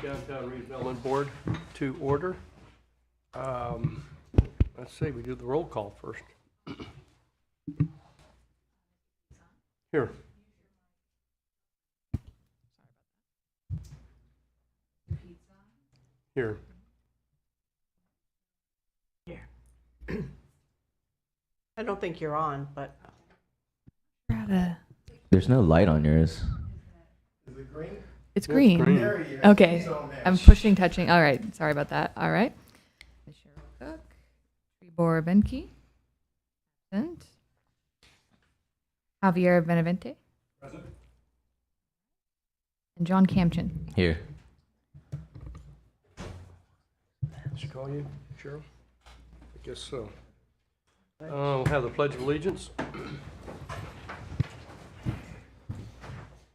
Downtown Redevelopment Board to order. Let's see, we do the roll call first. Here. Here. I don't think you're on, but There's no light on yours. Is it green? It's green. green. There he is. Okay. He's on there. I'm pushing, touching. All right. Sorry about that. All right. Cheryl Cook, Tribor Benke, present. Javier Benavente. Present. And John Camchin. Here. Did she call you, Cheryl? I guess so. We'll have the Pledge of Allegiance.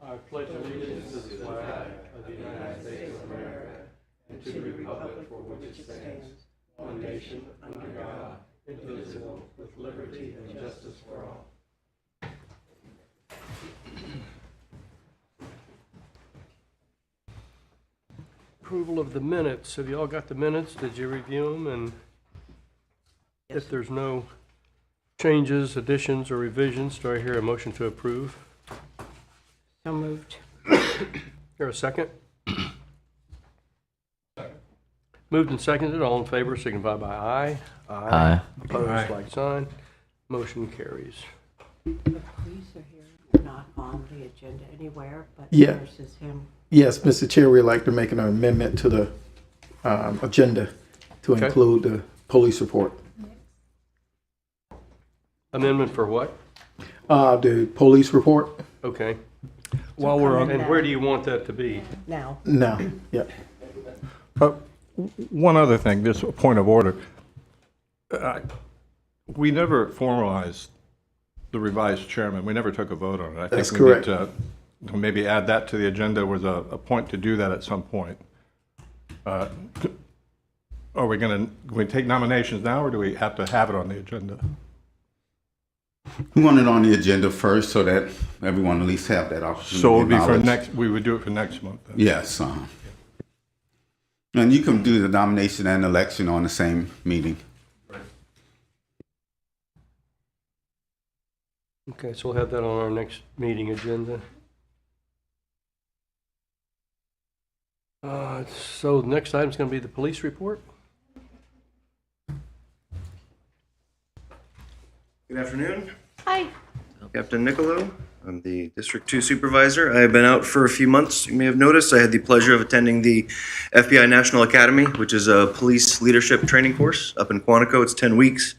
I pledge allegiance to the flag of the United States of America and to the republic for which it stands, one nation, under God, indivisible, with liberty and justice for all. Approval of the minutes. Have you all got the minutes? Did you review them? And if there's no changes, additions, or revisions, do I hear a motion to approve? so moved. Here a second? Moved and seconded, all in favor signify by aye. Aye. Opposed, like sign. Motion carries. The police are here, not on the agenda anywhere, but Yeah. versus him. Yes, Mr. Chair, we'd like to make an amendment to the agenda to Okay. include the police report. Amendment for what? The police report? Okay. While we're on, comment and where now. do you want that to be? Now, No, yeah. One other thing, this point of order. We never formalized the revised chairman. We never took a vote on it. I That's think we need correct. to maybe add that to the agenda. There was a point to do that at some point. Are we going to, can we take nominations now, or do we have to have it on the agenda? We want it on the agenda first so that everyone at least have that opportunity. So it would be to for acknowledge. next, we would do it for next month then? Yes. And you can do the nomination and election on the same meeting. Okay, so we'll have that on our next meeting agenda. So the next item is going to be the police report. Good afternoon. hi. Captain Niccolo. I'm the District 2 Supervisor. I have been out for a few months. You may have noticed I had the pleasure of attending the FBI National Academy, which is a police leadership training course up in Quantico. It's 10 weeks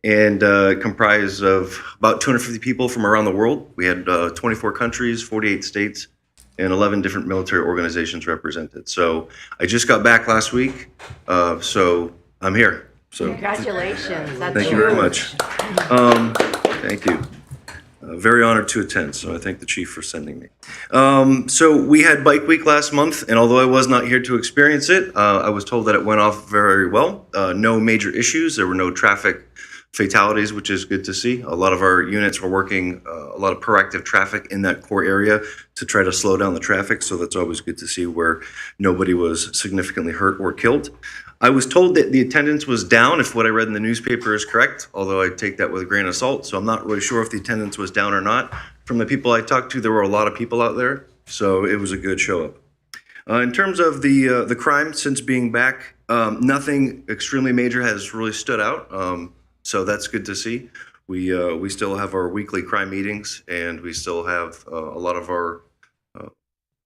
and comprised of about 250 people from around the world. We had 24 countries, 48 states, and 11 different military organizations represented. So I just got back last week, so I'm here. So Congratulations. That's thank you very huge. much. Thank you. Very honored to attend, so I thank the chief for sending me. So we had Bike Week last month, and although I was not here to experience it, I was told that it went off very well. No major issues. There were no traffic fatalities, which is good to see. A lot of our units were working a lot of proactive traffic in that core area to try to slow down the traffic, so that's always good to see where nobody was significantly hurt or killed. I was told that the attendance was down, if what I read in the newspaper is correct, although I take that with a grain of salt, so I'm not really sure if the attendance was down or not. From the people I talked to, there were a lot of people out there, so it was a good show up. In terms of the crime, since being back, nothing extremely major has really stood out, so that's good to see. We still have our weekly crime meetings, and we still have a lot of our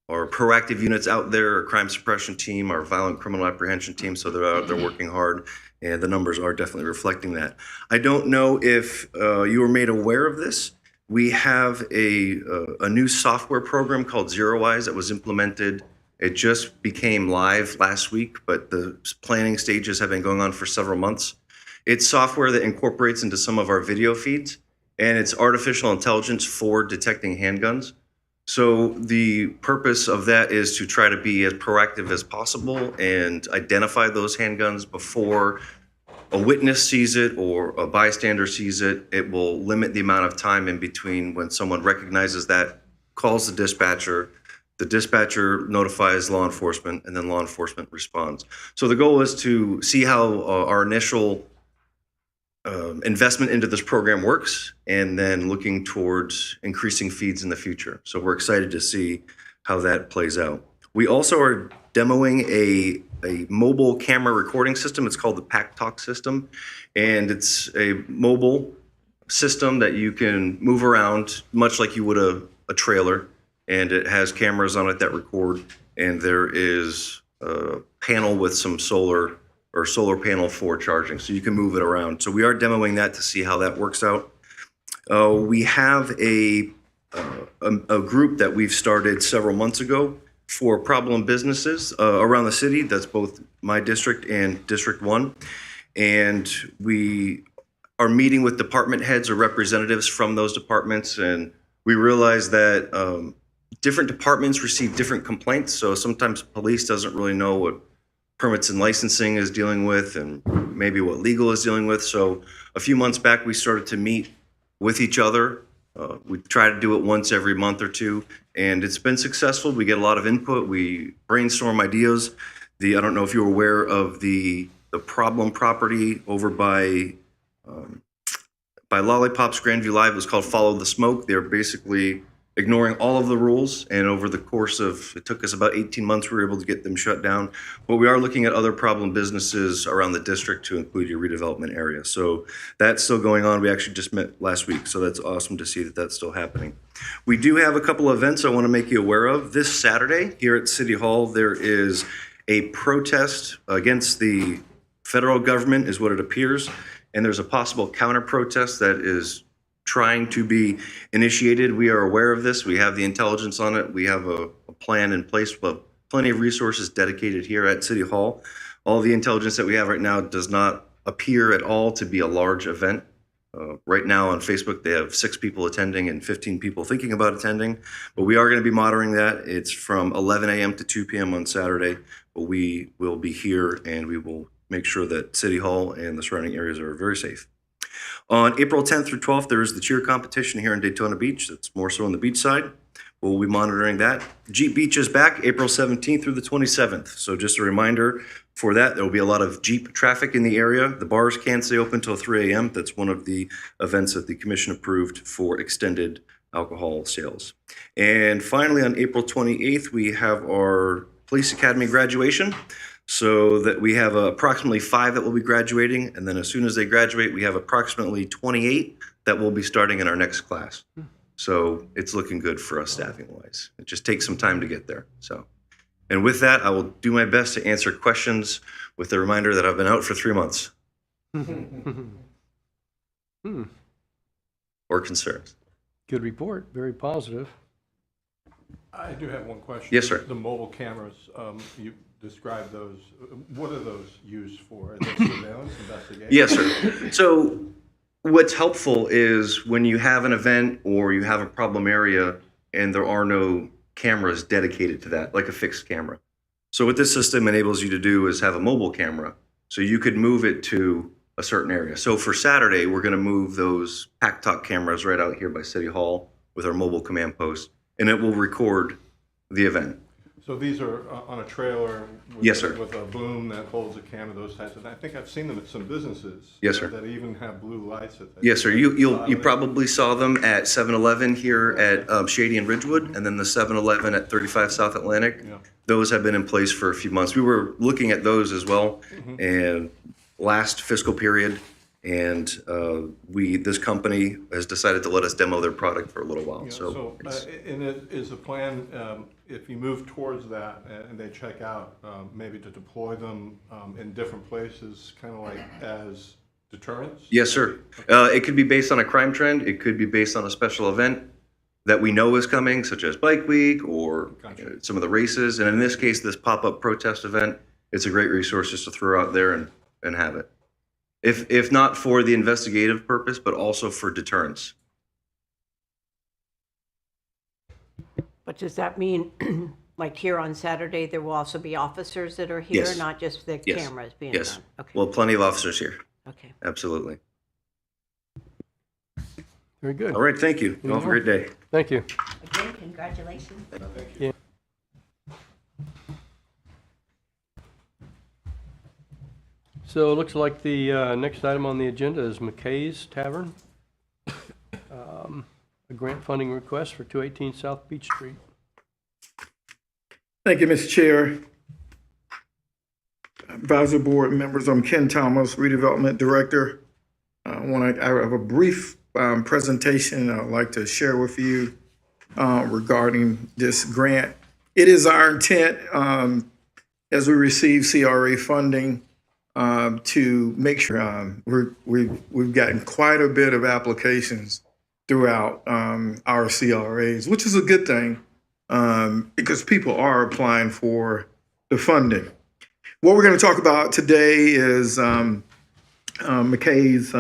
proactive units out there, our crime suppression team, our violent criminal apprehension team. So they're out there working hard, and the numbers are definitely reflecting that. I don't know if you were made aware of this. We have a new software program called ZeroEyes that was implemented. It just became live last week, but the planning stages have been going on for several months. It's software that incorporates into some of our video feeds, and it's artificial intelligence for detecting handguns. So the purpose of that is to try to be as proactive as possible and identify those handguns before a witness sees it or a bystander sees it. It will limit the amount of time in between when someone recognizes that, calls the dispatcher notifies law enforcement, and then law enforcement responds. So the goal is to see how our initial investment into this program works, and then looking towards increasing feeds in the future. So we're excited to see how that plays out. We also are demoing a mobile camera recording system. It's called the PackTalk system, and it's a mobile system that you can move around much like you would a trailer, and it has cameras on it that record, and there is a panel with some solar panel for charging, so you can move it around. So we are demoing that to see how that works out. We have a group that we've started several months ago for problem businesses around the city. That's both my district and District 1. And we are meeting with department heads or representatives from those departments, and we realize that different departments receive different complaints. So sometimes police doesn't really know what permits and licensing is dealing with, and maybe what legal is dealing with. So a few months back, we started to meet with each other. We try to do it once every month or two, and it's been successful. We get a lot of input. We brainstorm ideas. I don't know if you're aware of the problem property over by Lollipops Grandview Live. It was called Follow the Smoke. They're basically ignoring all of the rules, and over the course of, it took us about 18 months, we were able to get them shut down. But we are looking at other problem businesses around the district to include your redevelopment area. So that's still going on. We actually just met last week, so that's awesome to see that that's still happening. We do have a couple of events I want to make you aware of. This Saturday here at City Hall, there is a protest against the federal government, is what it appears, and there's a possible counter protest that is trying to be initiated. We are aware of this. We have the intelligence on it. We have a plan in place, but plenty of resources dedicated here at City Hall. All the intelligence that we have right now does not appear at all to be a large event. Right now on Facebook, they have 6 people attending and 15 people thinking about attending, but we are going to be monitoring that. It's from 11 a.m. to 2 p.m. on Saturday, but we will be here, and we will make sure that City Hall and the surrounding areas are very safe. On April 10th through 12th, there is the cheer competition here in Daytona Beach. That's more so on the beach side. We'll be monitoring that. Jeep Beach is back April 17th through the 27th. So just a reminder for that, there will be a lot of Jeep traffic in the area. The bars can't stay open until 3 a.m. That's one of the events that the commission approved for extended alcohol sales. And finally, on April 28th, we have our Police Academy graduation. So that we have approximately 5 that will be graduating, and then as soon as they graduate, we have approximately 28 that will be starting in our next class. So it's looking good for us staffing-wise. It just takes some time to get there. So, and with that, I will do my best to answer questions with the reminder that I've been out for 3 months. Or concerns. Good report, very positive. I do have one question. Yes, sir. The mobile cameras, you described those. What are those used for? Are they surveillance, investigation? Yes, sir. So what's helpful is when you have an event or you have a problem area and there are no cameras dedicated to that, like a fixed camera. So what this system enables you to do is have a mobile camera. So you could move it to a certain area. So for Saturday, we're going to move those PackTalk cameras right out here by City Hall with our mobile command post, and it will record the event. So these are on a trailer with, Yes, sir. with a boom that holds a camera, those types of things. I think I've seen them at some businesses. Yes, sir. That even have blue lights. Yes, sir. You probably saw them at 7-Eleven here at Shady and Ridgewood, and then the 7-Eleven at 35 South Atlantic. Yeah. Those have been in place for a few months. We were looking at those as well, and last fiscal period, and this company has decided to let us demo their product for a little while. Yeah, So and is the plan if you move towards that and they check out, maybe to deploy them in different places, kind of like as deterrents? Yes, sir. It could be based on a crime trend. It could be based on a special event that we know is coming, such as Bike Week or Gotcha. some of the races. And in this case, this pop-up protest event, it's a great resource just to throw out there and have it. If not for the investigative purpose, but also for deterrence. But does that mean, like here on Saturday, there will also be officers that are here, Yes. not just the Yes. cameras being Yes. done? Okay, Well, plenty of officers here. okay. Absolutely. Very good. All right, thank you. You all have a great day. Thank you. Again, congratulations. So it looks like the next item on the agenda is McKay's Tavern. A grant funding request for 218 South Beach Street. Thank you, Mr. Chair. Advisory Board members, I'm Ken Thomas, Redevelopment Director. I have a brief presentation I'd like to share with you regarding this grant. It is our intent, as we receive CRA funding, to make sure we've gotten quite a bit of applications throughout our CRAs, which is a good thing because people are applying for the funding. What we're going to talk about today is McKay's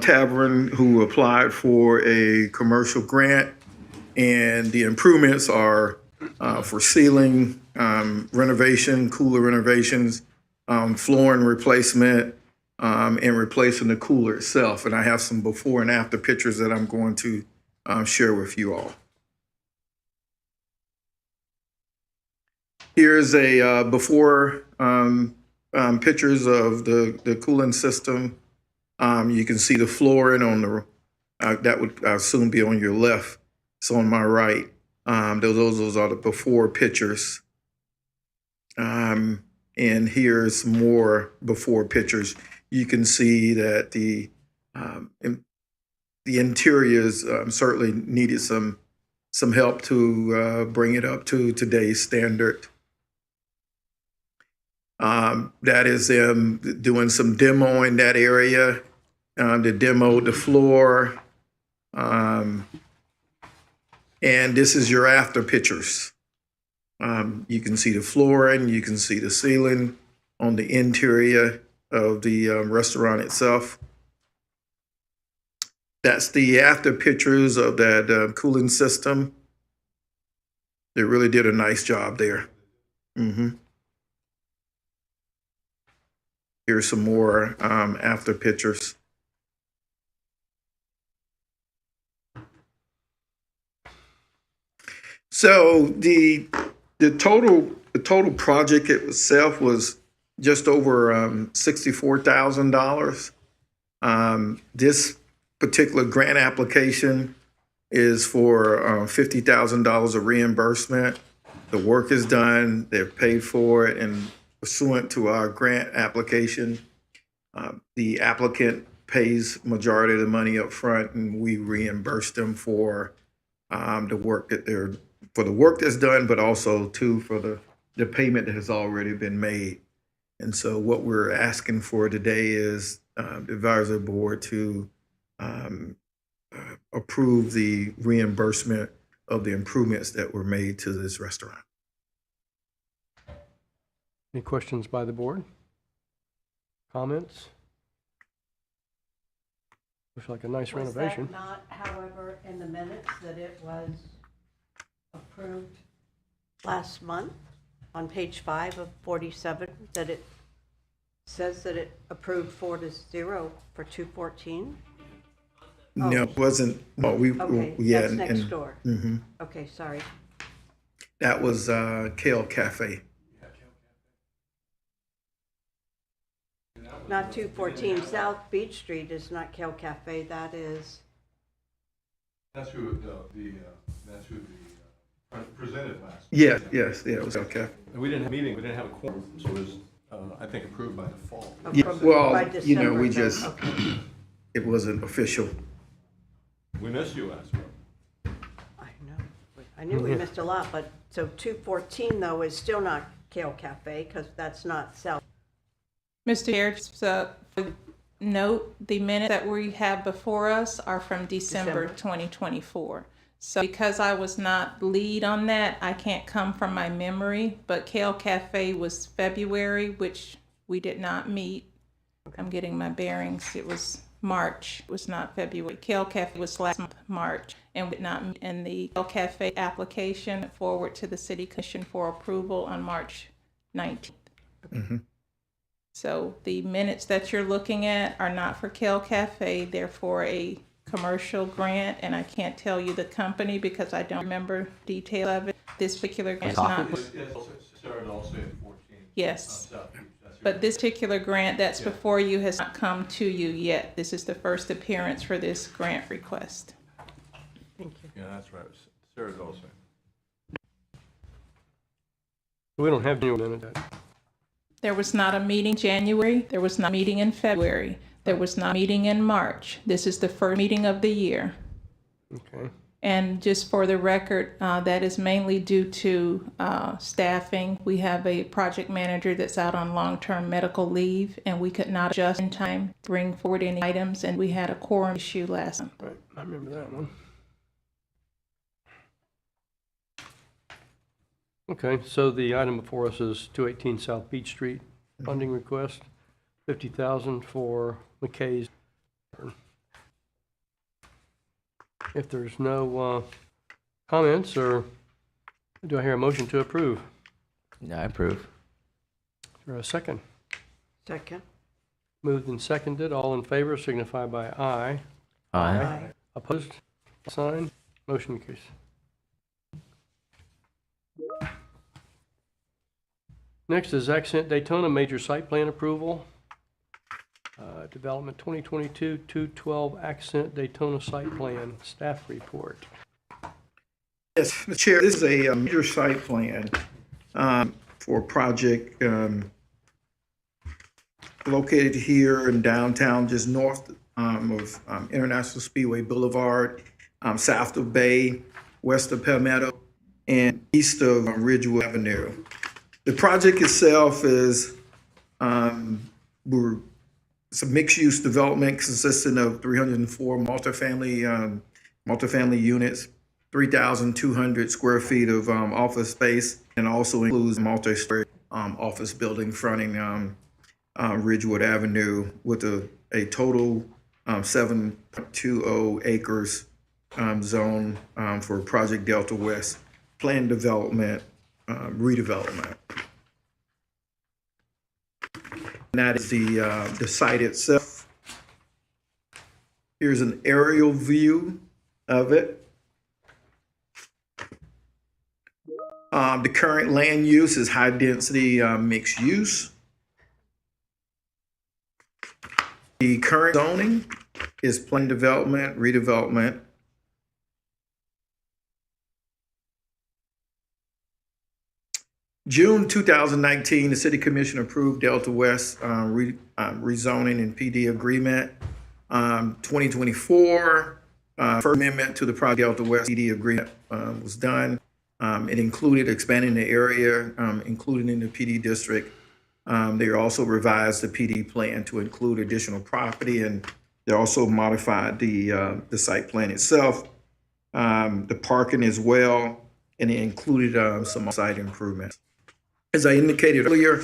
Tavern, who applied for a commercial grant, and the improvements are for ceiling renovation, cooler renovations, flooring replacement, and replacing the cooler itself. And I have some before and after pictures that I'm going to share with you all. Here's a before pictures of the cooling system. You can see the flooring on the, that would soon be on your left. It's on my right. Those are the before pictures. And here's more before pictures. You can see that the interiors certainly needed some help to bring it up to today's standard. That is them doing some demo in that area. They demoed the floor. And this is your after pictures. You can see the flooring, you can see the ceiling on the interior of the restaurant itself. That's the after pictures of that cooling system. They really did a nice job there. Here's some more after pictures. So the total project itself was just over $64,000. This particular grant application is for $50,000 of reimbursement. The work is done, they've paid for it, and pursuant to our grant application, the applicant pays majority of the money up front, and we reimburse them for the work that's done, but also too for the payment that has already been made. And so what we're asking for today is the advisory board to approve the reimbursement of the improvements that were made to this restaurant. Any questions by the board? Comments? Looks like a nice renovation. Was that not, however, in the minutes that it was approved last month on page 5 of 47, that it says that it approved 4-0 for 214? No, it wasn't. Well, Okay, yeah, that's next door. Okay, sorry. That was Kale Cafe. Not 214, South Beach Street is not Kale Cafe, that is, That's who presented last. Yes, it was Kale Cafe. And we didn't have a meeting, we didn't have a quorum, so it was, I think, approved by default. Yeah, well, by you know, December, we then, just, okay. it wasn't official. We missed you last month. I know, but I knew we missed a lot, but, so 214 though is still not Kale Cafe, because that's not South. Mr. Chair, just note, the minutes that we have before us are from December 2024. So because I was not lead on that, I can't come from my memory, but Kale Cafe was February, which we did not meet. I'm getting my bearings. It was March. It was not February. Kale Cafe was last month, March, and did not meet. And the Kale Cafe application forward to the City Commission for approval on March 19th. So the minutes that you're looking at are not for Kale Cafe. They're for a commercial grant, and I can't tell you the company because I don't remember detail of it. This particular grant is not. Yes. But this particular grant that's before you has not come to you yet. This is the first appearance for this grant request. Thank you. Yeah, that's right. Sarah Dawson. We don't have any minutes. There was not a meeting in January. There was not a meeting in February. There was not a meeting in March. This is the first meeting of the year. Okay. And just for the record, that is mainly due to staffing. We have a project manager that's out on long-term medical leave, and we could not adjust in time to bring forward any items, and we had a quorum issue last month. Right, I remember that one. Okay, so the item before us is 218 South Beach Street, funding request, $50,000 for McKay's. If there's no comments, or do I hear a motion to approve? Yeah, I approve. Is there a second? Second. Moved and seconded. All in favor signify by aye. Aye. Opposed? Sign. Motion carries. Next is Accent Daytona Major Site Plan Approval. Development 2022-212 Accent Daytona Site Plan Staff Report. Yes, Mr. Chair, this is a major site plan for a project located here in downtown, just north of International Speedway Boulevard, south of Bay, west of Palmetto, and east of Ridgewood Avenue. The project itself is it's a mixed-use development consisting of 304 multifamily units, 3,200 square feet of office space, and also includes multi-story office building fronting Ridgewood Avenue with a total 7.20 acres zone for Project Delta West planned development, redevelopment. And that is the site itself. Here's an aerial view of it. The current land use is high density mixed use. The current zoning is planned development, redevelopment. June 2019, the City Commission approved Delta West rezoning and PD agreement. 2024, first amendment to the Project Delta West PD agreement was done. It included expanding the area, including in the PD district. They also revised the PD plan to include additional property, and they also modified the site plan itself, the parking as well, and it included some site improvements. As I indicated earlier,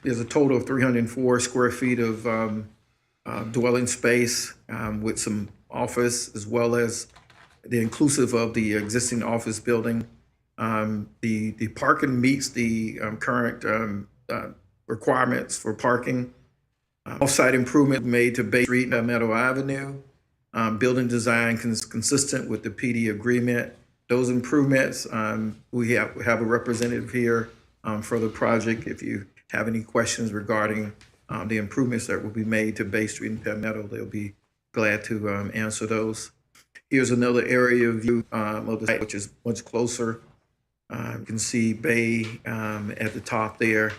there's a total of 304 square feet of dwelling space with some office, as well as the inclusive of the existing office building. The parking meets the current requirements for parking. Off-site improvement made to Bay Street and Meadow Avenue. Building design consistent with the PD agreement. Those improvements, we have a representative here for the project. If you have any questions regarding the improvements that will be made to Bay Street and Palmetto, they'll be glad to answer those. Here's another area view of the site, which is much closer. You can see Bay at the top there,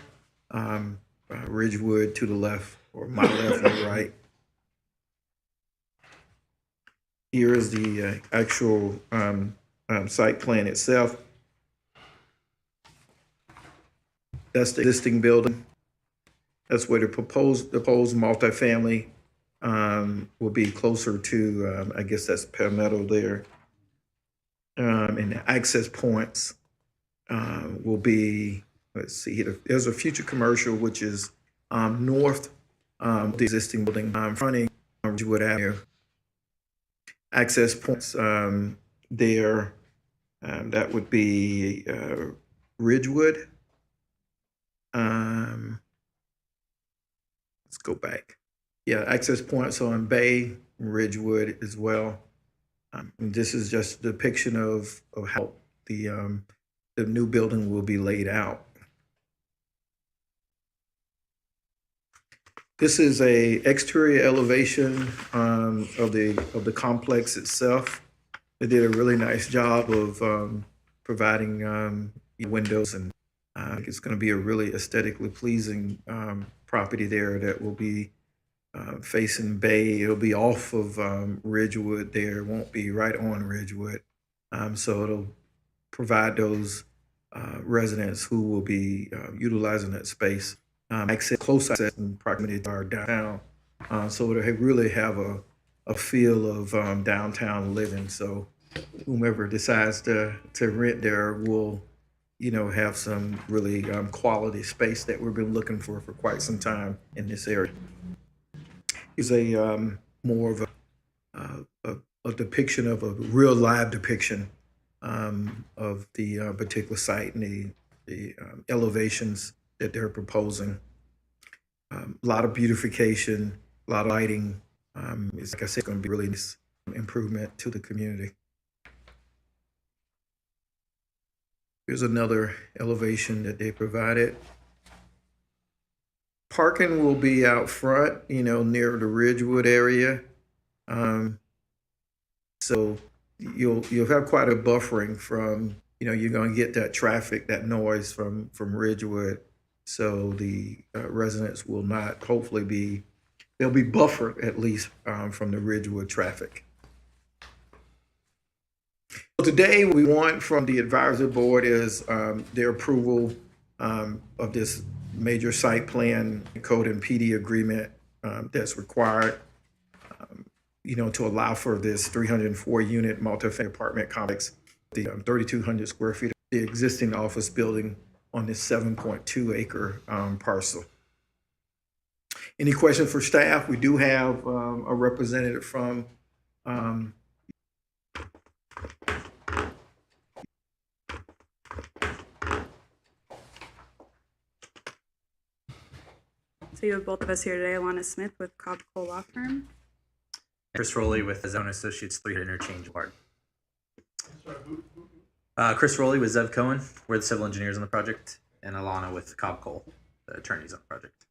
Ridgewood to the left, or my left and right. Here is the actual site plan itself. That's the existing building. That's where the proposed multifamily will be closer to, I guess that's Palmetto there. And the access points will be, let's see, there's a future commercial which is north of the existing building, fronting Ridgewood Avenue. Access points there, that would be Ridgewood. Let's go back. Yeah, access points on Bay, Ridgewood as well. And this is just a depiction of how the new building will be laid out. This is a exterior elevation of the complex itself. They did a really nice job of providing windows, and I think it's going to be a really aesthetically pleasing property there that will be facing Bay. It'll be off of Ridgewood there. It won't be right on Ridgewood. So it'll provide those residents who will be utilizing that space close access and proximity to our downtown. So it'll really have a feel of downtown living. So whomever decides to rent there will, have some really quality space that we've been looking for quite some time in this area. It's a more of a depiction of a real live depiction of the particular site and the elevations that they're proposing. A lot of beautification, a lot of lighting. It's, like I said, it's going to be really nice improvement to the community. Here's another elevation that they provided. Parking will be out front, near the Ridgewood area. So you'll have quite a buffering from, you're going to get that traffic, that noise from Ridgewood. So the residents will not, hopefully they'll be buffered at least from the Ridgewood traffic. Today, what we want from the advisory board is their approval of this major site plan code and PD agreement that's required, to allow for this 304 unit multifamily apartment complex, the 3,200 square feet of the existing office building on this 7.2 acre parcel. Any questions for staff? We do have a representative from So you have both of us here today, Alana Smith with Cobb Cole Law Firm. Chris Rowley with his own associates, 3 Interchange Board. Chris Rowley with Zev Cohen. We're the civil engineers on the project, and Alana with Cobb Cole, the attorneys on the project.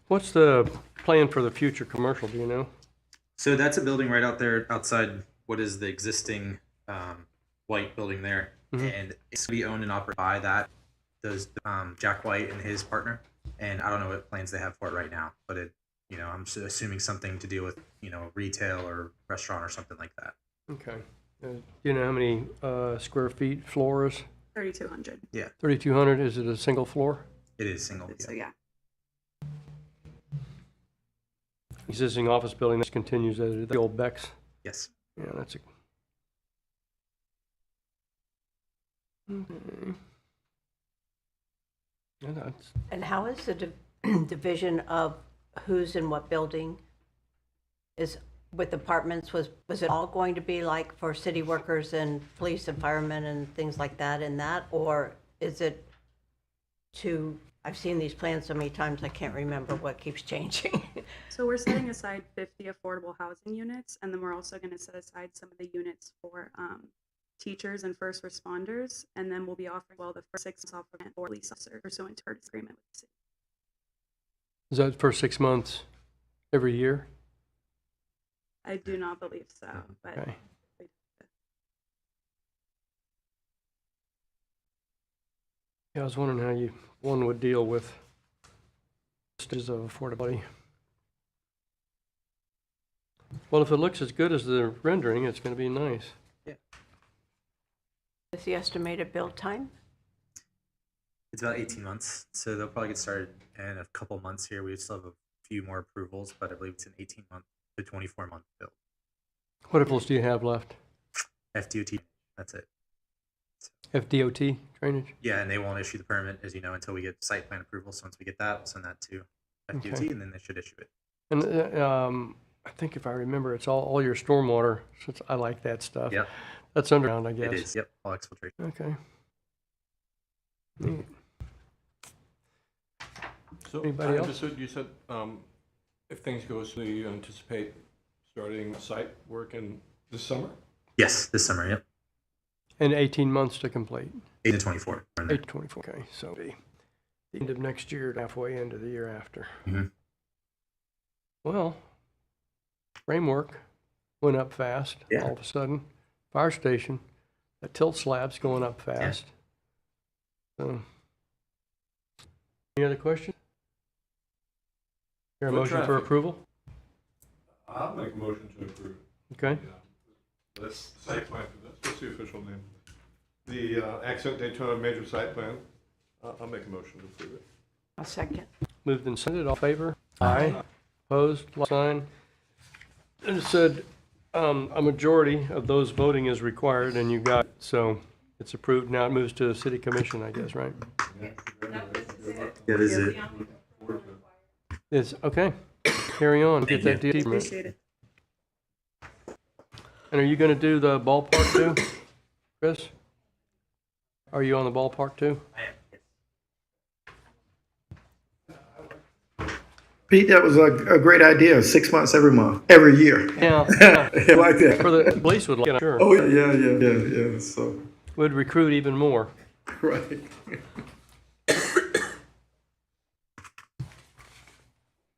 What's the plan for the future commercial, do you know? So that's a building right out there outside what is the existing white building there. Mm-hmm. And it's going to be owned and operated by those Jack White and his partner. And I don't know what plans they have for it right now, but I'm assuming something to do with, retail or restaurant or something like that. Okay. Do you know how many square feet floor is? 3,200. Yeah. 3,200. Is it a single floor? It is single. So yeah. Existing office building that continues at the old Beck's. Yes. Yeah, that's a. Okay. Yeah, that's. And how is the division of who's in what building? Is with apartments, was it all going to be like for city workers and police and firemen and things like that in that? Or is it I've seen these plans so many times I can't remember what keeps changing. So we're setting aside 50 affordable housing units, and then we're also going to set aside some of the units for teachers and first responders, and then we'll be offering the first 6 months off rent for police officers pursuant to our agreement with the city. Is that for 6 months every year? I do not believe so, but Okay. Yeah, I was wondering how one would deal with stages of affordability. Well, if it looks as good as the rendering, it's going to be nice. Yeah. Is the estimated build time? It's about 18 months, so they'll probably get started in a couple months here. We still have a few more approvals, but I believe it's an 18-month to 24-month build. What approvals do you have left? FDOT, that's it. FDOT drainage? Yeah, and they won't issue the permit, as you know, until we get site plan approval. So once we get that, we'll send that to FDOT, Okay. and then they should issue it. And I think if I remember, it's all your stormwater, since I like that stuff. Yep, That's underground, I guess. it is. Yep, all exfiltration. Okay. Neat. So Anybody I else? understood you said if things go smoothly, you anticipate starting site work in this summer? Yes, this summer. Yep, And 18 months to complete. 8 to 24. 8 to 24, okay, so the end of next year, halfway into the year after. Mhm. Well, framework went up fast, Yeah. all of a sudden. Fire station, that tilt slab's going up fast. So, any other questions? Here, a Foot motion for traffic. approval? I'll make a motion to approve. Okay, That's the site plan for this. What's the official name? The Accent Daytona Major Site Plan. I'll make a motion to approve it. A second. moved and seconded, all in favor? Aye. Opposed, like sign. And it said, a majority of those voting is required, and you got it, so it's approved. Now it moves to the city commission, I guess, right? That is it. It's, okay, carry on, get that deed. Appreciate it. And are you gonna do the ballpark too, Chris? Are you on the ballpark too? Pete, that was a great idea. 6 months every year. Yeah, I like that. for the police would like, it, sure. Oh, yeah. So, Would recruit even more. right.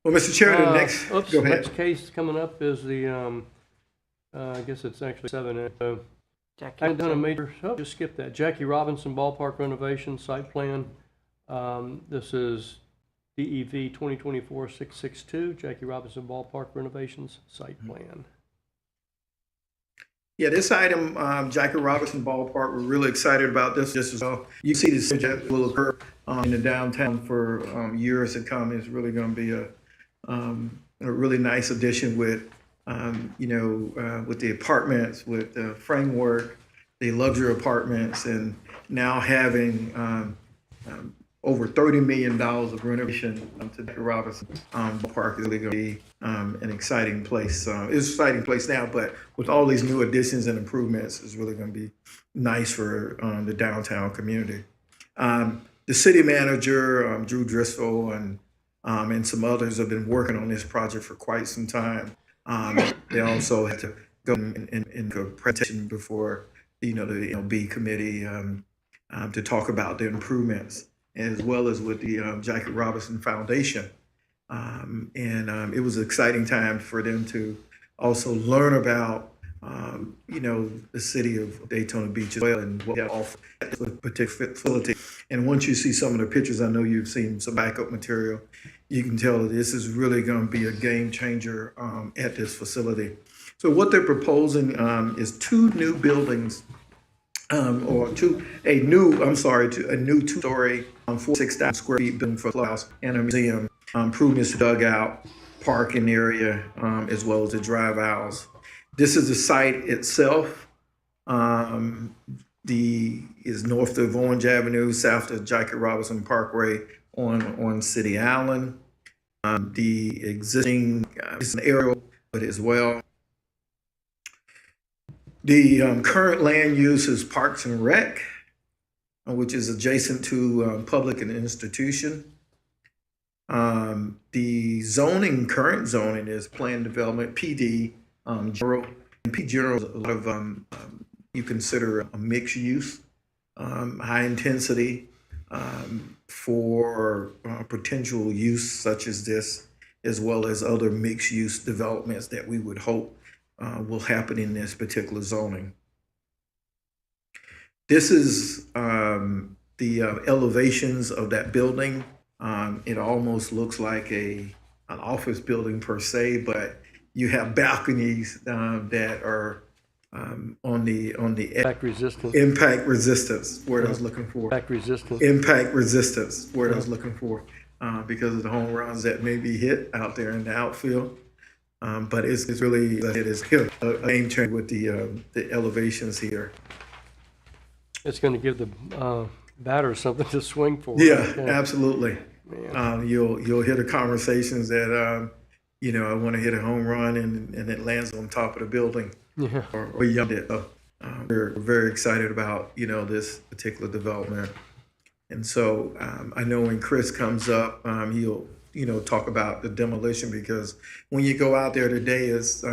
Well, Mr. Chair, the next, Oops, go ahead. next case coming up is the, I guess it's actually 7. Jackie. I've done a major, just skip that. Jackie Robinson Ballpark renovation site plan. This is DEV 2024-662, Jackie Robinson Ballpark renovations site plan. Yeah, this item, Jackie Robinson Ballpark, we're really excited about this. Just as well, you see this project will occur in the downtown for years to come. It's really going to be a really nice addition with, with the apartments, with the framework, the luxury apartments, and now having over $30 million of renovation to Jackie Robinson Ballpark is really going to be an exciting place. It's an exciting place now, but with all these new additions and improvements, it's really going to be nice for the downtown community. The city manager, Drew Driscoll, and some others have been working on this project for quite some time. They also had to go in a presentation before the LB committee to talk about the improvements, as well as with the Jackie Robinson Foundation. It was an exciting time for them to also learn about, the city of Daytona Beach as well, and what they offer at this particular facility. And once you see some of the pictures, I know you've seen some backup material, you can tell that this is really going to be a game changer at this facility. So what they're proposing is 2 new buildings, a new 2-story, 46,000 square feet building for a clubhouse and a museum, improvements to dugout, parking area, as well as the drive aisles. This is the site itself. Is north of Orange Avenue, south of Jackie Robinson Parkway on City Island. The existing is an aerial, but as well. The current land use is Parks and Rec, which is adjacent to public and institution. The current zoning is planned development, PD, general. And P general is a lot of, you consider a mixed use, high intensity for potential use such as this, as well as other mixed use developments that we would hope will happen in this particular zoning. This is the elevations of that building. It almost looks like an office building per se, but you have balconies that are on the Impact resistance. impact resistance, word I was looking for. Impact resistance. Impact resistance, word I was looking for, because of the home runs that may be hit out there in the outfield. But it is a game changer with the elevations here. It's going to give the batter something to swing for. Yeah, absolutely. You'll hear the conversations that I want to hit a home run and it lands on top of the building. Yeah. Or beyond it. We're very excited about this particular development, and so I know when Chris comes up, he'll talk about the demolition, because when you go out there today, is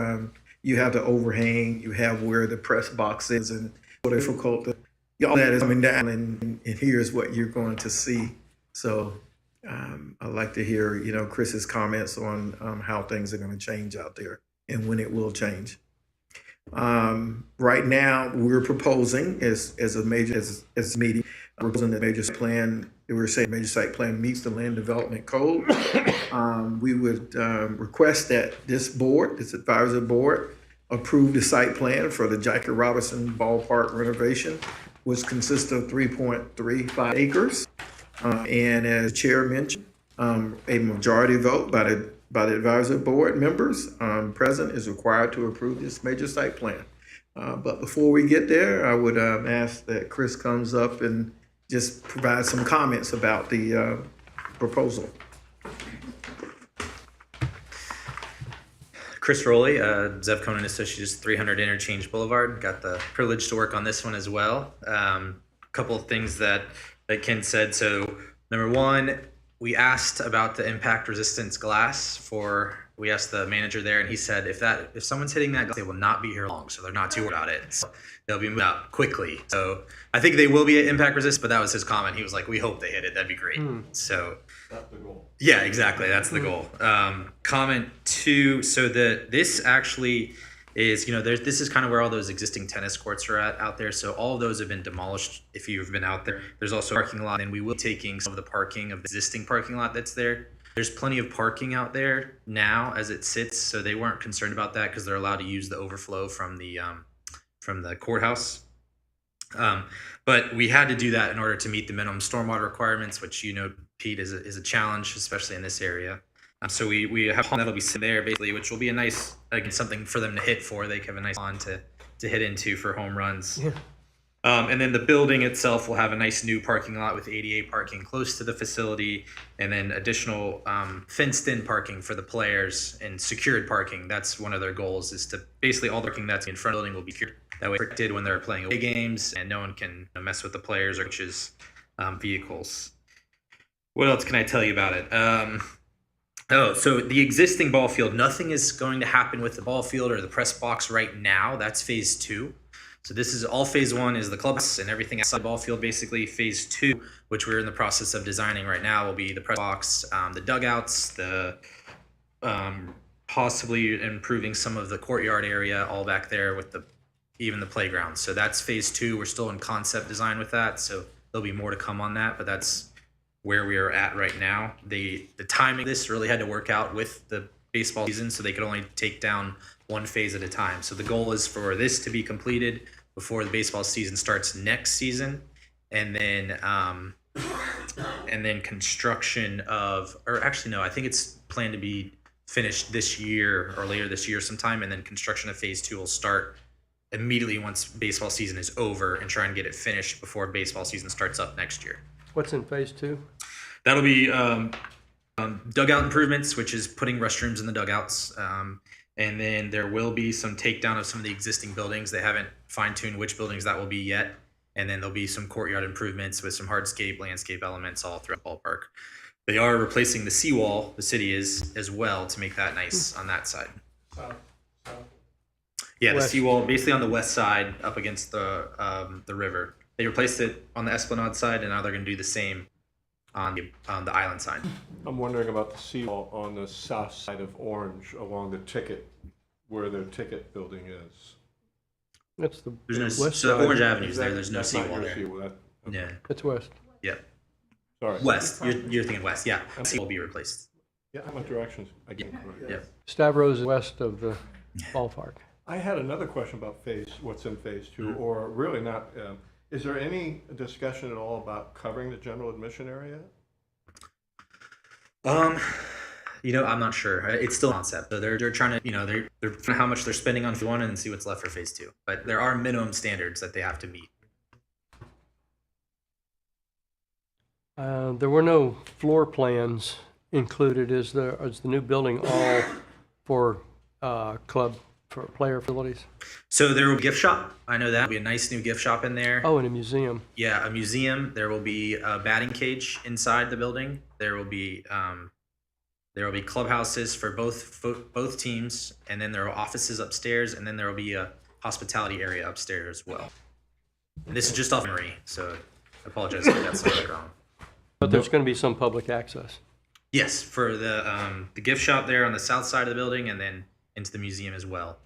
you have the overhang, you have where the press box is, and difficult. All that is coming down, and here's what you're going to see. So I'd like to hear Chris's comments on how things are going to change out there and when it will change. Right now, we're proposing as a meeting, we're proposing the major site plan. We're saying major site plan meets the land development code. We would request that this advisory board, approve the site plan for the Jackie Robinson Ballpark renovation, which consists of 3.35 acres. And as the chair mentioned, a majority vote by the advisory board members present is required to approve this major site plan. But before we get there, I would ask that Chris comes up and just provide some comments about the proposal. Chris Rowley, Zev Cohen Associates, 300 Interchange Boulevard. Got the privilege to work on this one as well. A couple of things that Ken said. So number one, we asked about the impact resistance glass we asked the manager there, and he said if someone's hitting that glass, they will not be here long, so they're not too worried about it. So they'll be moved out quickly. So I think they will be impact resistant, but that was his comment. He was like, we hope they hit it. That'd be great. So That's the goal. yeah, exactly. That's the goal. Comment two. So this actually is, this is kind of where all those existing tennis courts are out there. So all of those have been demolished. If you've been out there, there's also a parking lot, and we will be taking some of the parking of the existing parking lot that's there. There's plenty of parking out there now as it sits, so they weren't concerned about that because they're allowed to use the overflow from the courthouse. But we had to do that in order to meet the minimum stormwater requirements, which Pete is a challenge, especially in this area. So we have that'll be sitting there basically, which will be a nice, again, something for them to hit for. They have a nice lawn to hit into for home runs. Yeah. And then the building itself will have a nice new parking lot with ADA parking close to the facility, and then additional fenced-in parking for the players and secured parking. That's one of their goals, is to basically all the parking that's in front of the building will be secured. That way, protected when they're playing away games, and no one can mess with the players or coaches' vehicles. What else can I tell you about it? So the existing ball field, nothing is going to happen with the ball field or the press box right now. That's phase 2. So this is all phase 1 is the clubhouse and everything outside the ball field. Basically, phase 2, which we're in the process of designing right now, will be the press box, the dugouts, the possibly improving some of the courtyard area, all back there with even the playground. So that's phase 2. We're still in concept design with that, so there'll be more to come on that, but that's where we are at right now. The timing of this really had to work out with the baseball season, so they could only take down one phase at a time. So the goal is for this to be completed before the baseball season starts next season, and then construction of, or actually no, I think it's planned to be finished this year or later this year sometime, and then construction of phase 2 will start immediately once baseball season is over, and try and get it finished before baseball season starts up next year. What's in phase 2? That'll be dugout improvements, which is putting restrooms in the dugouts. And then there will be some takedown of some of the existing buildings. They haven't fine-tuned which buildings that will be yet. And then there'll be some courtyard improvements with some hardscape, landscape elements all throughout the ballpark. They are replacing the seawall, the city is, as well, to make that nice on that side. Yeah, the West. seawall basically on the west side up against the river. They replaced it on the Esplanade side, and now they're going to do the same on the island side. I'm wondering about the seawall on the south side of Orange along the ticket, where their ticket building is. That's the There's no, west so side. Orange Avenue's there. There's no That's not seawall your there. seawall, okay. Yeah. It's west. Yeah. Sorry. West. You're thinking west. Yeah. Seawall will be replaced. Yeah, what directions? Again, correct. Yeah. Stavros is west of the ballpark. I had another question about what's in phase two, or really not. Is there any discussion at all about covering the general admission area? I'm not sure. It's still a concept. So they're trying to, they're trying how much they're spending on phase one and then see what's left for phase two. But there are minimum standards that they have to meet. There were no floor plans included. Is the new building all for club, for player facilities? So there will be a gift shop. I know that. There'll be a nice new gift shop in there. Oh, and a museum. Yeah, a museum. There will be a batting cage inside the building. There will be clubhouses for both teams, and then there are offices upstairs, and then there will be a hospitality area upstairs as well. And this is just off memory, so I apologize if that's something wrong. But there's going to be some public access. Yes, for the gift shop there on the south side of the building, and then into the museum as well.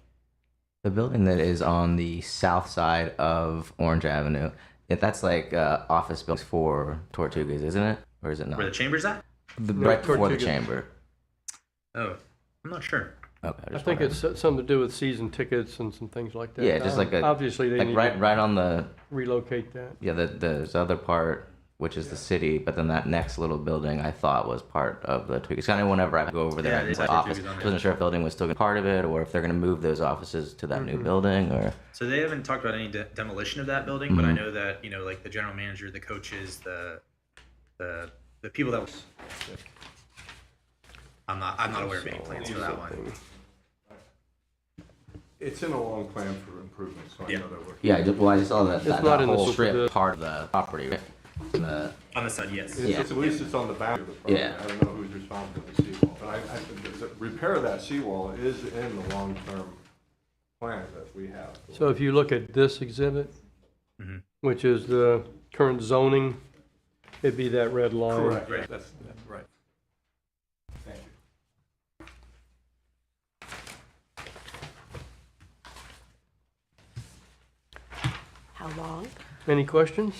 The building that is on the south side of Orange Avenue, that's like office buildings for Tortugas, isn't it? Or is it not? Where the chamber's at? Right before the Tortugas. chamber. Oh, I'm not sure. Okay, I think it's something to do with season tickets and some things like that. Yeah, just like obviously they need right on the to relocate that. yeah. There's other part which is the city, but then that next little building I thought was part of the Tortugas. Kind of whenever I go over there, Yeah, in it's the like office, Tortugas on there. wasn't sure if the building was still gonna be part of it or if they're going to move those offices to that new building or. So they haven't talked about any demolition of that building, but I know that like the general manager, the coaches, the people that. I'm not aware of any plans for that one. It's in a long plan for improvement, so I know that we're. Yeah, I saw that It's not in the whole super strip good. part of the property. Right? On the side, yes. At least it's on the back of the property. Yeah. I don't know who's responsible for the seawall, but I think the repair of that seawall is in the long-term plan that we have. So if you look at this exhibit, which is the current zoning, it'd be that red line. Correct, right. That's right. Thank you. How long? Any questions?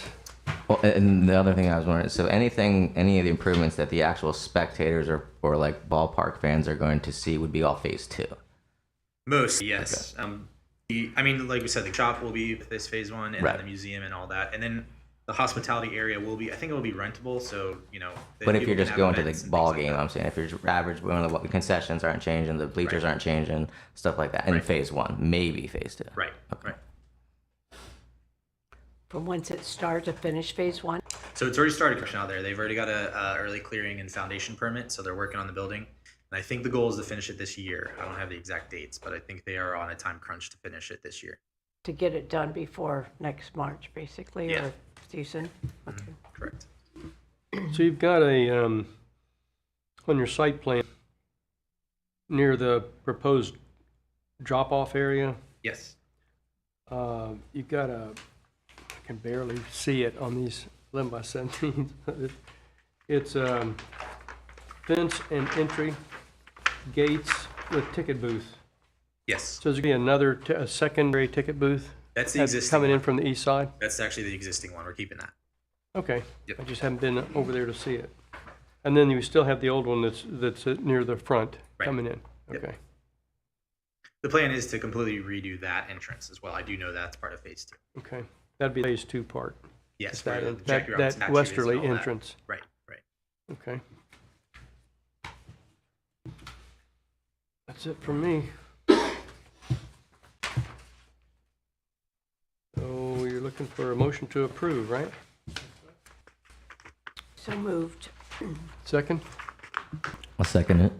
Well, and the other thing I was wondering, so any of the improvements that the actual spectators or like ballpark fans are going to see would be all phase two. Most, yes. I mean, like we said, the shop will be this phase one, and Right. then the museum and all that, and then the hospitality area will be. I think it will be rentable, so But if people you're can just have going to the events and ball things like game, that. I'm saying if you're just average, the concessions aren't changing, the bleachers Right. aren't changing, stuff like that. In Right. phase one, maybe phase two. Right. Right. From whence it started to finish phase one? So it's already started construction out there. They've already got a early clearing and foundation permit, so they're working on the building. And I think the goal is to finish it this year. I don't have the exact dates, but I think they are on a time crunch to finish it this year. To get it done before next March, basically, Yeah. or season? Okay. Correct. So you've got on your site plan, near the proposed drop-off area, Yes. you've got I can barely see it on these 11 by 17. It's fence and entry gates with ticket booth. Yes. So there's going to be a secondary ticket booth? That's the existing coming in one. from the east side? That's actually the existing one. We're keeping that. Okay. Yep. I just haven't been over there to see it. And then you still have the old one that's near the front Right. coming in? Yep. Okay. The plan is to completely redo that entrance as well. I do know that's part of phase two. Okay. That'd be phase two part. Yes. That, where the that, Jackie Robinson that statue is and westerly all that. entrance. Right. Right. Okay. That's it from me. So you're looking for a motion to approve, right? So moved. Second? I'll second it.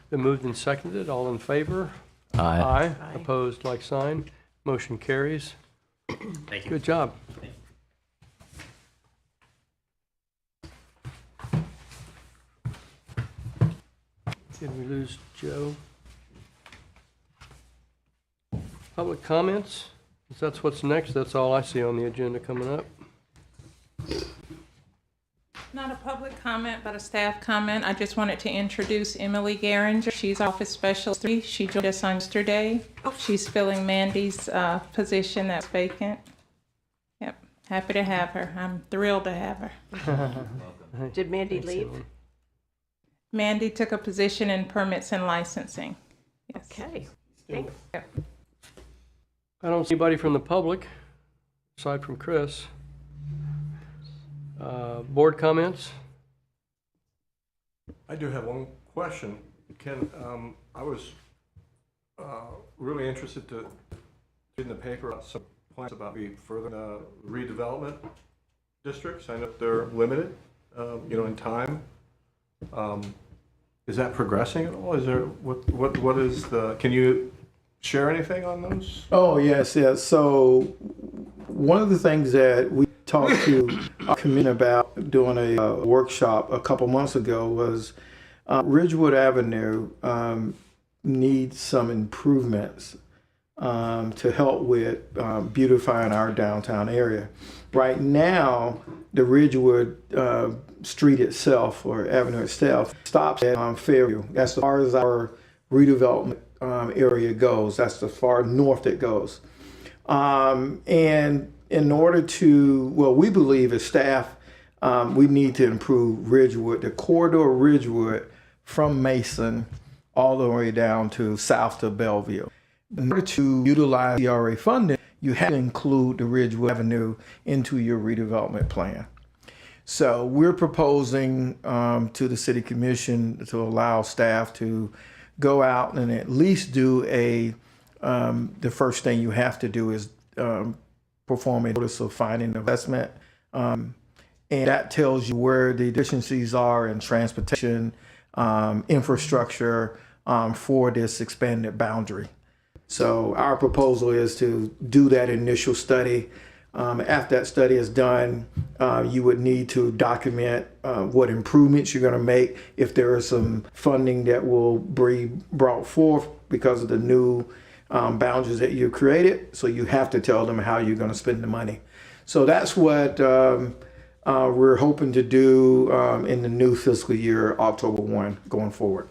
Been moved and seconded. All in favor? Aye. Aye. Aye. Opposed, like sign. Motion carries. Thank you. Good job. Did we lose Joe? Public comments? If that's what's next, that's all I see on the agenda coming up. Not a public comment, but a staff comment. I just wanted to introduce Emily Garinger. She's Office Specialist 3. She joined us on yesterday. She's filling Mandy's position that's vacant. Yep, happy to have her. I'm thrilled to have her. Did Mandy Thanks, leave? Emily. Mandy took a position in permits and licensing. Yes. Okay. Thanks. I don't see anybody from the public, aside from Chris. Board comments? I do have one question. Ken, I was really interested to read in the paper about some plans about the further redevelopment districts. I know they're limited, in time. Is that progressing at all? Is there what is the? Can you share anything on those? Oh, yes, yes. So one of the things that we talked to our community about doing a workshop a couple months ago was Ridgewood Avenue needs some improvements to help with beautifying our downtown area. Right now, the Ridgewood street itself, or avenue itself, stops at Fairview. That's as far as our redevelopment area goes. That's the far north it goes. And in order to, well, we believe as staff, we need to improve Ridgewood, the corridor of Ridgewood from Mason all the way down to south to Bellevue. In order to utilize CRA funding, you have to include the Ridgewood Avenue into your redevelopment plan. So we're proposing to the City Commission to allow staff to go out and at least do the first thing you have to do is perform a notice of finding investment. And that tells you where the deficiencies are in transportation, infrastructure for this expanded boundary. So our proposal is to do that initial study. After that study is done, you would need to document what improvements you're going to make, if there is some funding that will be brought forth because of the new boundaries that you created. So you have to tell them how you're going to spend the money. So that's what we're hoping to do in the new fiscal year, October 1, going forward.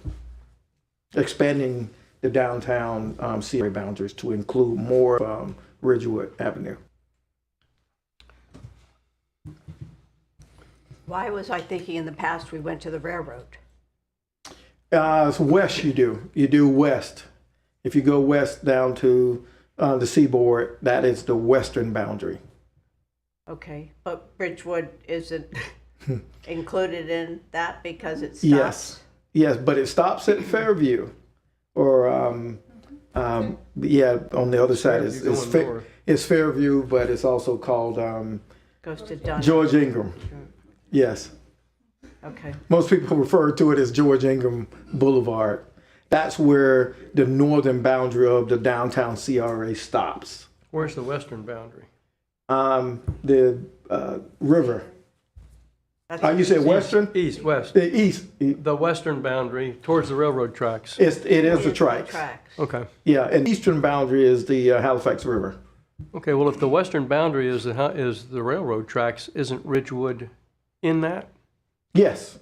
Expanding the downtown CRA boundaries to include more Ridgewood Avenue. Why was I thinking in the past we went to the railroad? So west you do west. If you go west down to the seaboard, that is the western boundary. Okay, but Ridgewood isn't included in that because it stops? Yes, but it stops at Fairview. Or, on the other side is Fairview, but it's also called Goes to Dunn. George Ingram. Yes. Okay. Most people refer to it as George Ingram Boulevard. That's where the northern boundary of the downtown CRA stops. Where's the western boundary? The river. You said western? East, west. The east. The western boundary towards the railroad tracks. It is the tracks. Okay. Yeah, and the eastern boundary is the Halifax River. Okay, well, if the western boundary is the railroad tracks, isn't Ridgewood in that? Yes.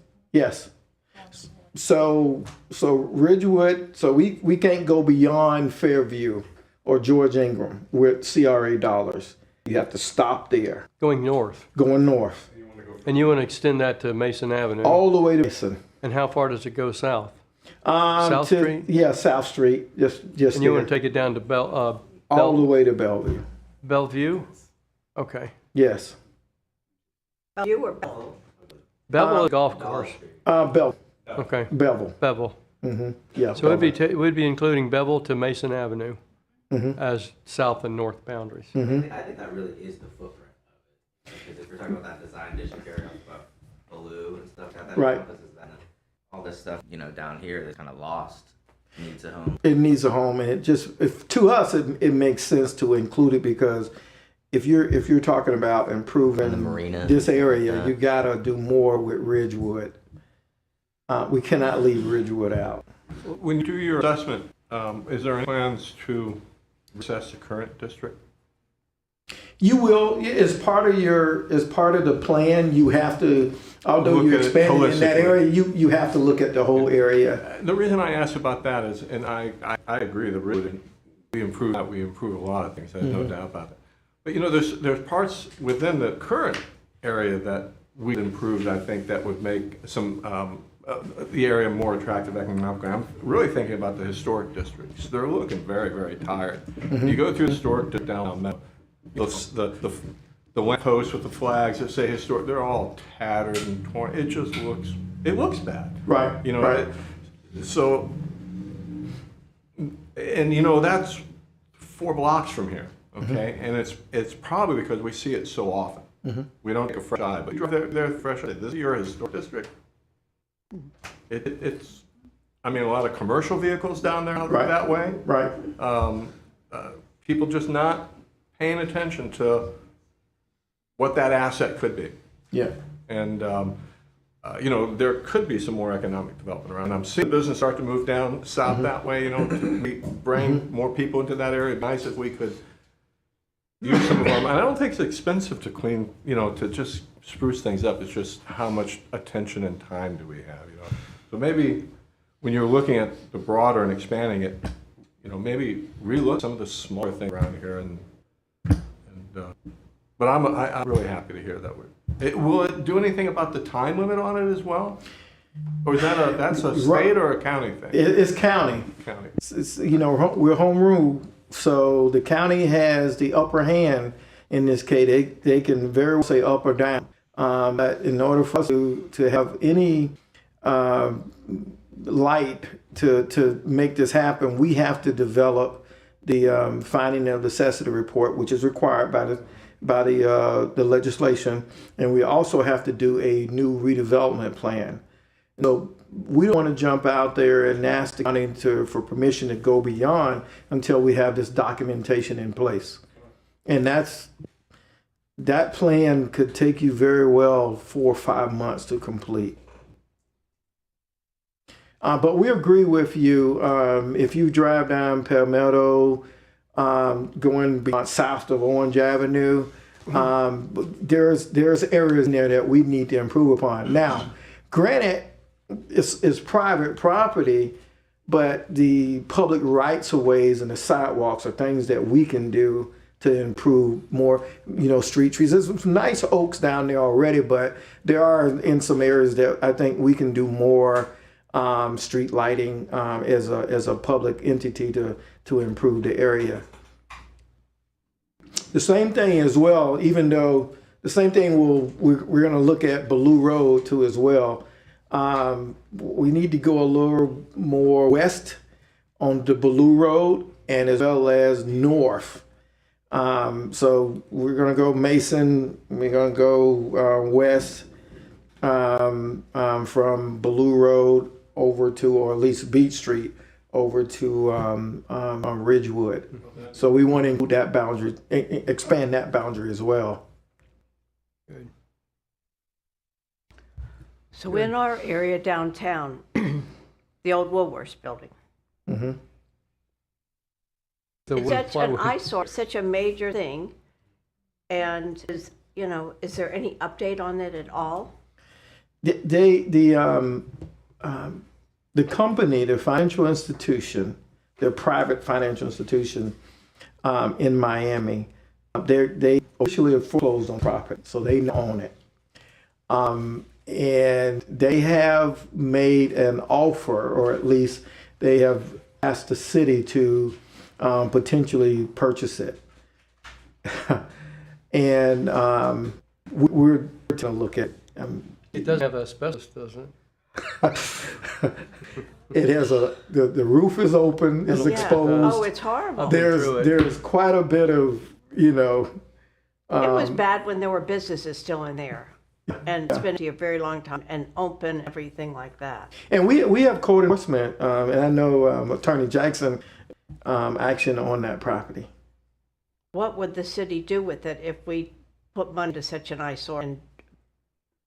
So Ridgewood, so we can't go beyond Fairview or George Ingram with CRA dollars. You have to stop there. Going north. And you want to extend that to Mason Avenue? All the way to Mason. And how far does it go south? South Street? Yeah, South Street. Just. And you want to take it down to all the way to Bellevue. Bellevue? Okay. Yes. Bellevue or Bevel? Bevel is a golf course. Bevel. Okay. Bevel. Mm-hmm. Yeah. So we'd be including Bevel to Mason Avenue as south and north boundaries. I think that really is the footprint of it. Because if you're talking about that design district area about blue and stuff, that right. All this stuff, down here that's kind of lost needs a home. It needs a home, and to us it makes sense to include it because if you're talking about improving the marina, this area, you gotta do more with Ridgewood. We cannot leave Ridgewood out. When you do your assessment, is there any plans to assess the current district? You will, as part of the plan, you have to, although you're expanding in that area, you have to look at the whole area. The reason I asked about that is, and I agree, we improve a lot of things, there's no doubt about it. But there's parts within the current area that we improved, I think, that would make some the area more attractive economically. I'm really thinking about the historic districts. They're looking very, very tired. You go through the historic district down Meadow, the lamp posts with the flags that say historic, they're all tattered and torn. It looks bad. Right. You know, right. So, and you know, that's 4 blocks from here, okay? And it's probably because we see it so often. We don't take a fresh eye, but you drive there fresh eye. This is your historic district. It's, I mean, a lot of commercial vehicles down there that way. Right. People just not paying attention to what that asset could be. Yeah. And, you know, there could be some more economic development around. I'm seeing business start to move down south that way, you know, to bring more people into that area. It'd be nice if we could use some of them. And I don't think it's expensive to clean, you know, to just spruce things up. It's just how much attention and time do we have, you know. So maybe when you're looking at the broader and expanding it, you know, maybe relook some of the smaller things around here. But I'm really happy to hear that. Will it do anything about the time limit on it as well? Or is that's a state or a county thing? It's county. County. It's, you know, we're home rule, so the county has the upper hand in this case. They can very well say up or down. But in order for us to have any light to make this happen, we have to develop the finding of necessity report, which is required by the legislation, and we also have to do a new redevelopment plan. So we don't want to jump out there and ask the county for permission to go beyond until we have this documentation in place. And that plan could take you very well 4 or 5 months to complete. But we agree with you. If you drive down Palmetto, going beyond south of Orange Avenue, there's areas in there that we need to improve upon. Now, granted, it's private property, but the public rights of ways and the sidewalks are things that we can do to improve more, you know, street trees. There's some nice oaks down there already, but there are in some areas that I think we can do more street lighting as a public entity to improve the area. The same thing as well, even though the same thing we're going to look at Ballou Road too as well. We need to go a little more west on the Ballou Road and as well as north. So we're going to go Mason. We're going to go west from Ballou Road over to, or at least Beach Street, over to Ridgewood. So we want to include that boundary, expand that boundary as well. Good. So in our area downtown, the old Woolworths building. Mm-hmm. It's such an eyesore, such a major thing. And is there any update on it at all? The company, the financial institution, the private financial institution in Miami, they officially have foreclosed on property, so they own it. And they have made an offer, or at least they have asked the city to potentially purchase it. And we're going to look at. It does have asbestos, doesn't it? It has the roof is open, it's exposed. Oh, it's horrible. There's quite a bit of, it was bad when there were businesses still in there. And it's been a very long time and open, everything like that. And we have code enforcement, and I know Attorney Jackson action on that property. What would the city do with it if we put money to such an eyesore and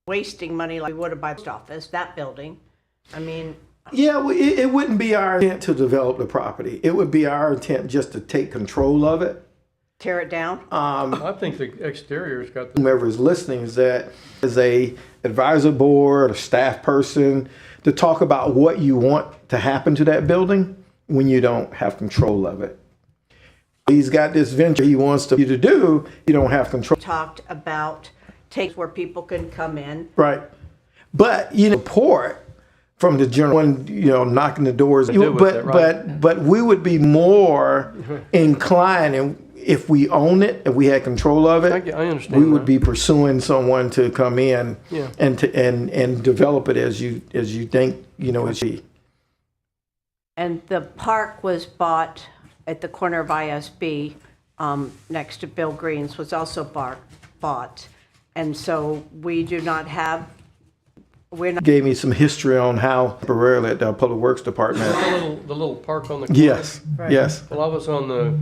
wasting money like we would have by the post office, that building? I mean... Yeah, well, it wouldn't be our intent to develop the property. It would be our intent just to take control of it. Tear it down? I think the exterior's got the... Whoever is listening is that as a advisor board or staff person to talk about what you want to happen to that building when you don't have control of it. He's got this venture he wants you to do, you don't have control. Talked about take where people can come in. Right. But, support from the general one, knocking the doors. do with it, right. But we would be more inclined, and if we own it, if we had control of it, I understand. we would be pursuing someone to come in Yeah. and develop it as you think it should be. And the park was bought at the corner of ISB, next to Bill Green's, was also bought. And so we do not have, we're not. Gave me some history on how temporarily at the Public Works Department. The little park on the corner. Yes, Right. yes. Well, I was on the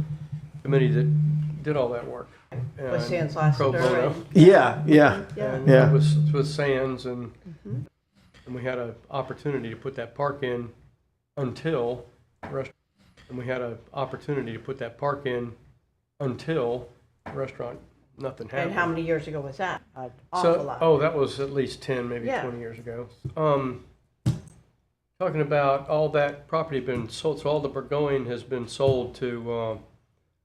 committee that did all that work. With Sands Pro bono. Lassiter. Yeah. And Yeah. with Sands and we had an opportunity to put that park in until restaurant, nothing happened. And how many years ago was that? An awful lot. That was at least 10, maybe Yeah. 20 years ago. Talking about all that property been sold, so all the Burgoyne has been sold to,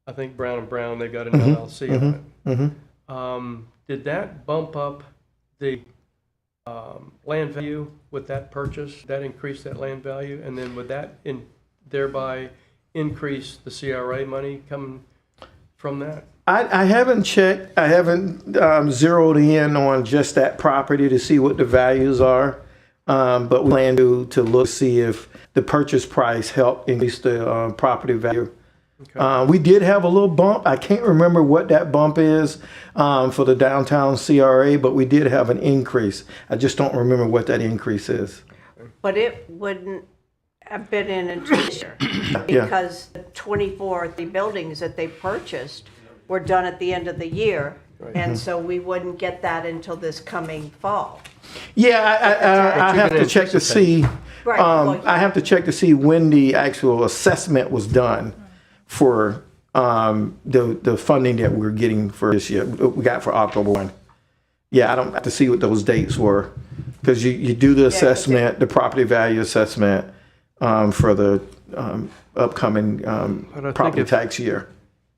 I think Brown and Brown, they got an LLC on it. Did that bump up the land value with that purchase? That increase that land value? And then would that thereby increase the CRA money coming from that? I haven't checked. I haven't zeroed in on just that property to see what the values are. But we plan to look see if the purchase price helped increase the property value. Okay. We did have a little bump. I can't remember what that bump is for the downtown CRA, but we did have an increase. I just don't remember what that increase is. But it wouldn't have been in until this year. Because the 24 buildings that they purchased were done at the end of the year. Right. And so we wouldn't get that until this coming fall. Yeah, I have to check to see. Right, well, I have to check to see when the actual assessment was done for the funding that we're getting for this year. We got for October 1. Yeah, I don't have to see what those dates were because you do the assessment, the property value assessment for the upcoming property tax year.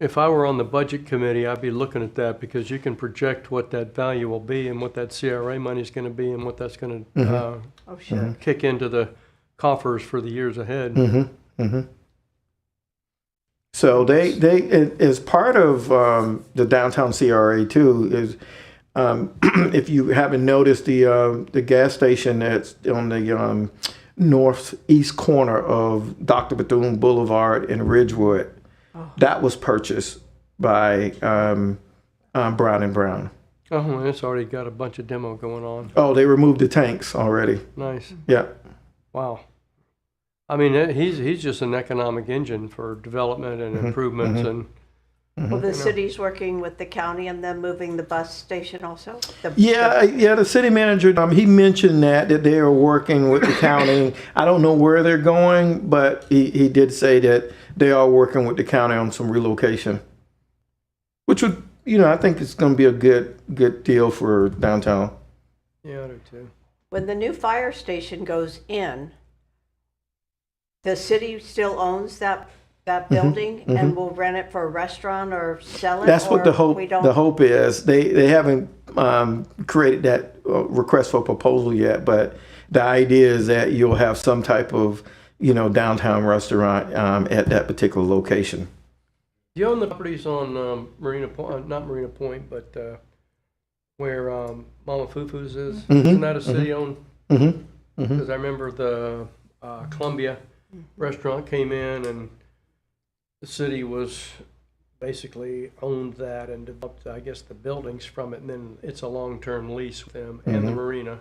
If I were on the budget committee, I'd be looking at that because you can project what that value will be and what that CRA money is going to be and what that's going to kick into the coffers for the years ahead. So they as part of the downtown CRA too is if you haven't noticed the gas station that's on the northeast corner of Dr. Bethune Boulevard in Ridgewood. That was purchased by Brown and Brown. Oh, and it's already got a bunch of demo going on. Oh, they removed the tanks already. Nice. Yeah. Wow. I mean, he's just an economic engine for development and improvements and. Well, the city's working with the county and them moving the bus station also? The city manager, he mentioned that they are working with the county. I don't know where they're going, but he did say that they are working with the county on some relocation, which would, I think it's going to be a good deal for downtown. Yeah, I do too. When the new fire station goes in, the city still owns that building and will rent it for a restaurant or sell it? That's what the or hope is. They haven't created that request for proposal yet, but the idea is that you'll have some type of downtown restaurant at that particular location. Do you own the properties on Marina Point, not Marina Point, but where Mama Fufu's is? Isn't that a city-owned? Because I remember the Columbia restaurant came in and the city was basically owned that and developed, I guess, the buildings from it, and then it's a long-term lease with them and the marina.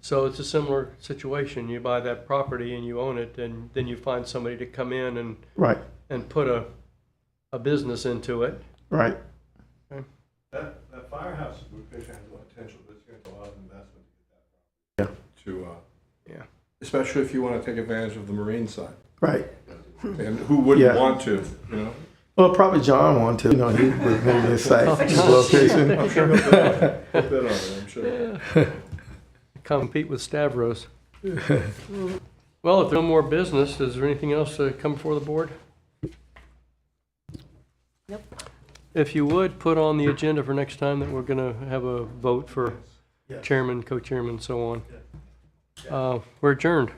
So it's a similar situation. You buy that property and you own it, and then you find somebody to come in and put a business into it. Right. Okay. That firehouse location has a lot of potential, but it's going to take a lot of investment to get that property. Yeah. Especially if you want to take advantage of the marine side. Right. And who wouldn't want to, Well, probably John wanted to. He would maybe his site, his location. I'm sure he'll bid on it, I'm sure. Compete with Stavros. Well, if there's no more business, is there anything else to come before the board? Nope. If you would, put on the agenda for next time that we're going to have a vote for chairman, co-chairman, so on. We're adjourned.